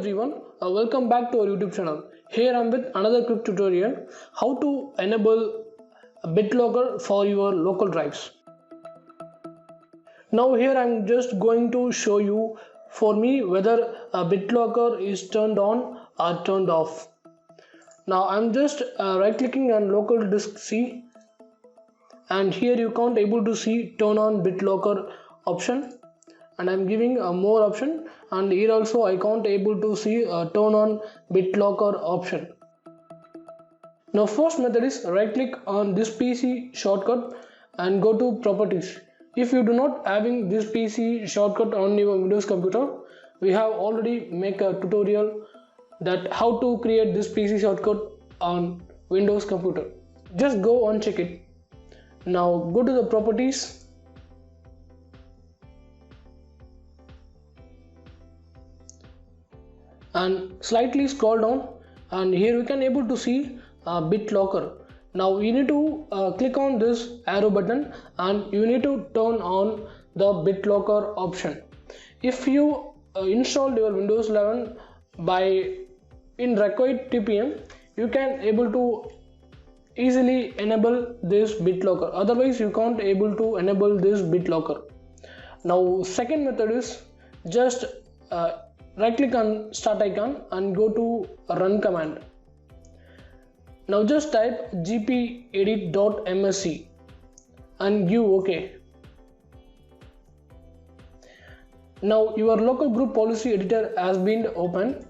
everyone, welcome back to our YouTube channel. Here I am with another quick tutorial how to enable a BitLocker for your local drives. Now here I am just going to show you for me whether a BitLocker is turned on or turned off. Now I am just right clicking on local disk C, and here you can't able to see turn on BitLocker option, and I'm giving a more option, and here also I can't able to see a turn on BitLocker option. Now first method is right click on this PC shortcut and go to properties. If you do not having this PC shortcut on your Windows computer, we have already make a tutorial that how to create this PC shortcut on Windows computer. Just go and check it. Now go to the properties and slightly scroll down, and here we can able to see BitLocker. Now you need to click on this arrow button and you need to turn on the BitLocker option. If you installed your Windows 11 by in required TPM, you can able to easily enable this BitLocker. Otherwise you can't able to enable this BitLocker. Now second method is just right click on start icon and go to run command. Now just type gpedit.msc and give OK. Now your local group policy editor has been opened.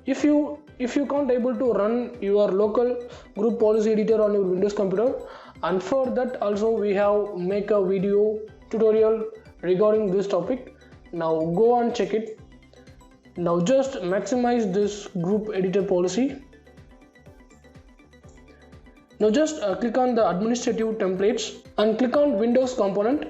If you can't able to run your local group policy editor on your Windows computer, and for that also we have make a video tutorial regarding this topic. Now go and check it. Now just maximize this group editor policy. Now just click on the administrative templates and click on Windows component.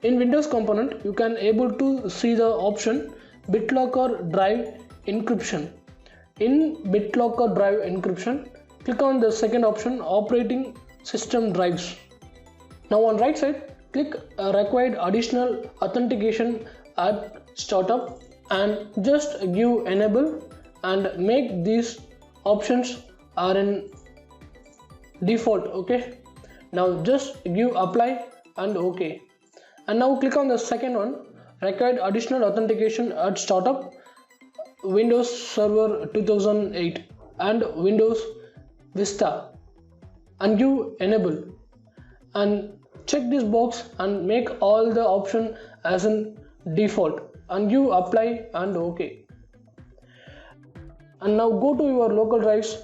In Windows component you can able to see the option BitLocker drive encryption. In BitLocker drive encryption, click on the second option operating system drives. Now on right side click required additional authentication at startup and just give enable and make these options are in default. Okay, now just give apply and OK, and now click on the second one required additional authentication at startup Windows Server 2008 and Windows Vista and give enable, and check this box and make all the option as in default and give apply and OK. And now go to your local drives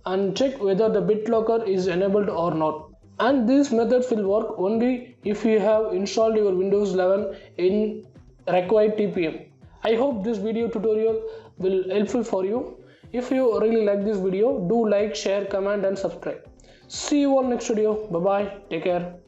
and check whether the BitLocker is enabled or not. And these methods will work only if you have installed your Windows 11 in required TPM. I hope this video tutorial will helpful for you. If you really like this video, do like, share, comment and subscribe. See you all next video. Bye bye. Take care.